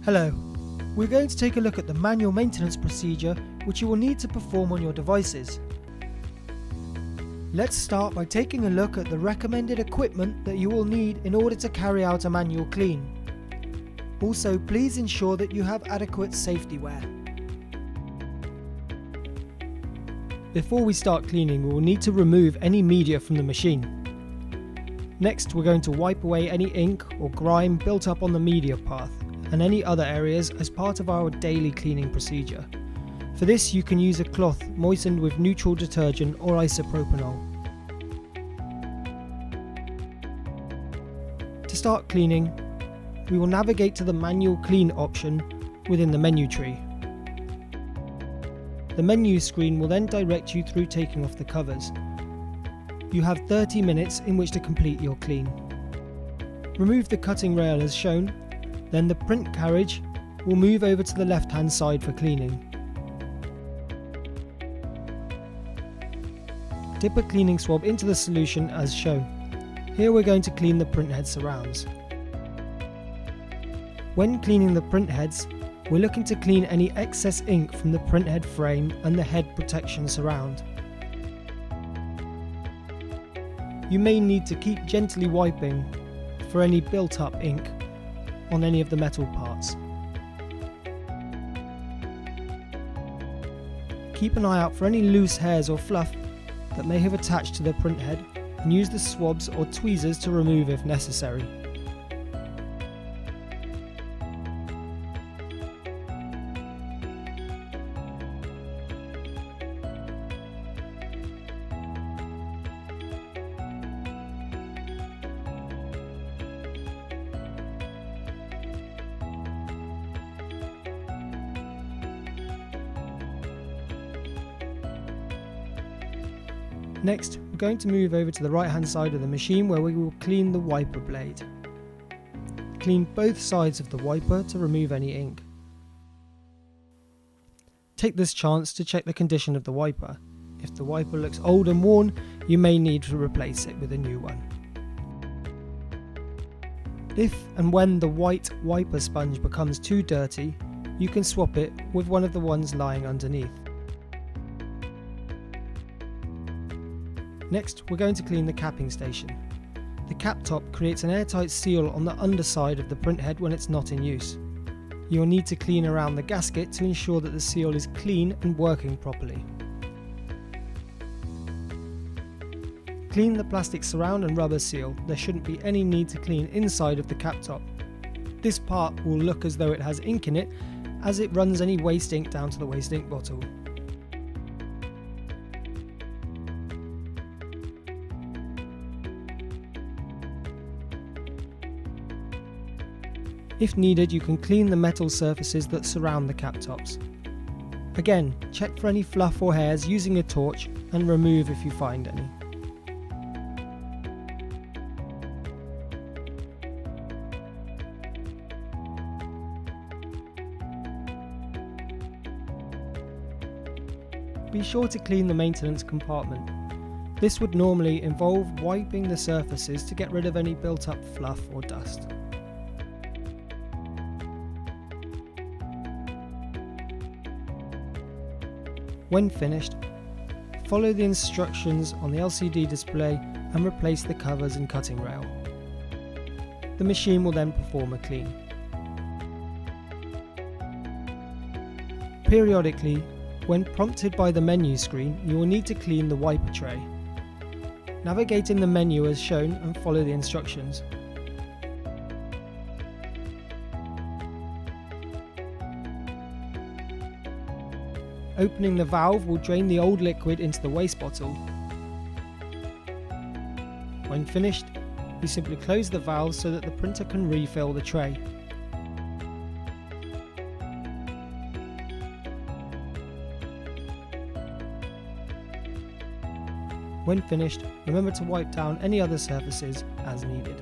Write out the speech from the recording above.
Hello, we're going to take a look at the manual maintenance procedure which you will need to perform on your devices. Let's start by taking a look at the recommended equipment that you will need in order to carry out a manual clean. Also, please ensure that you have adequate safety wear. Before we start cleaning, we will need to remove any media from the machine. Next, we're going to wipe away any ink or grime built up on the media path and any other areas as part of our daily cleaning procedure. For this, you can use a cloth moistened with neutral detergent or isopropanol. To start cleaning, we will navigate to the manual clean option within the menu tree. The menu screen will then direct you through taking off the covers. You have 30 minutes in which to complete your clean. Remove the cutting rail as shown, then the print carriage will move over to the left hand side for cleaning. Dip a cleaning swab into the solution as shown. Here we're going to clean the printhead surrounds. When cleaning the printheads, we're looking to clean any excess ink from the printhead frame and the head protection surround. You may need to keep gently wiping for any built up ink on any of the metal parts. Keep an eye out for any loose hairs or fluff that may have attached to the printhead and use the swabs or tweezers to remove if necessary. Next, we're going to move over to the right hand side of the machine where we will clean the wiper blade. Clean both sides of the wiper to remove any ink. Take this chance to check the condition of the wiper. If the wiper looks old and worn, you may need to replace it with a new one. If and when the white wiper sponge becomes too dirty, you can swap it with one of the ones lying underneath. Next, we're going to clean the capping station. The cap top creates an airtight seal on the underside of the printhead when it's not in use. You will need to clean around the gasket to ensure that the seal is clean and working properly. Clean the plastic surround and rubber seal. There shouldn't be any need to clean inside of the cap top. This part will look as though it has ink in it as it runs any waste ink down to the waste ink bottle. If needed, you can clean the metal surfaces that surround the cap tops. Again, check for any fluff or hairs using a torch and remove if you find any. Be sure to clean the maintenance compartment. This would normally involve wiping the surfaces to get rid of any built up fluff or dust. When finished, follow the instructions on the LCD display and replace the covers and cutting rail. The machine will then perform a clean. Periodically, when prompted by the menu screen, you will need to clean the wiper tray. Navigate in the menu as shown and follow the instructions. Opening the valve will drain the old liquid into the waste bottle. When finished, you simply close the valve so that the printer can refill the tray. When finished, remember to wipe down any other surfaces as needed.